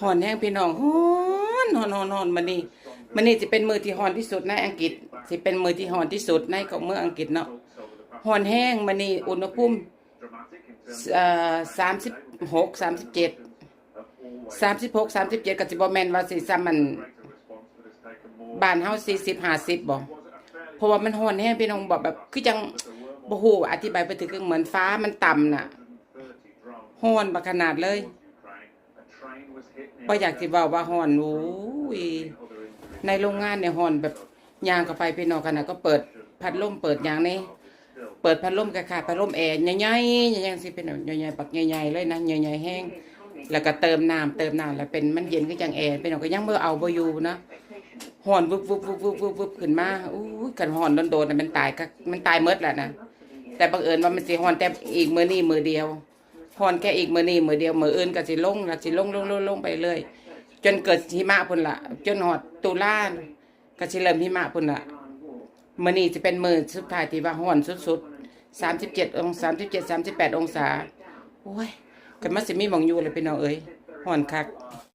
ฮ้อนแห้งพี่น้องฮ้อนมันนี่จะเป็นมือที่ฮ้อนที่สุดในอังกฤษสิเป็นมือที่ฮ้อนที่สุดในของเมืองอังกฤษเนาะฮ้อนแห้งมันนี่อุณหภูมิ36 37ก็สิบ่แม่นว่าสิซ้ำมันบ้านเฮา40 50บ่เพราะว่ามันฮ้อนแห้งพี่น้องแบบคือจังบ่ฮู้อธิบายไปถึงเหมือนฟ้ามันต่ำน่ะฮ้อนบักขนาดเลยบ่อยากสิเว้าว่าฮ้อนโอ้ยในโรงงานเนี่ยฮ้อนแบบย่างเข้าไปพี่น้องกันน่ะก็เปิดพัดลมเปิดอย่างนี้เปิดพัดลมคล้ายๆพัดลมแอร์ใหญ่ๆจังซี่เป็นใหญ่ๆปักใหญ่ๆเลยนะใหญ่ๆแห้งแล้วก็เติมน้ำแล้วเป็นมันเย็นคือจังแอร์พี่น้องก็ยังบ่เอาบ่อยู่นะฮ้อนวึบขึ้นมาอู้ยกันฮ้อนโดนๆน่ะมันตายก็มันตายหมดแหละนะแต่บังเอิญว่ามันสิฮ้อนแต่อีกมื้อนี้มื้อเดียวฮ้อนแค่อีกมื้อนี้มื้อเดียวมื้ออื่นก็สิลงแล้วสิลงไปเรื่อยจนเกิดหิมะพุ่นล่ะจนฮอดตุลาก็สิเริ่มหิมะพุ่นล่ะมื้อนี้สิเป็นมื้อสุดท้ายที่ว่าฮ้อนสุดๆ37 38 องศาโอ้ยก็มันสิมีหม้องอยู่เลยพี่น้องเอ้ยฮ้อนคัก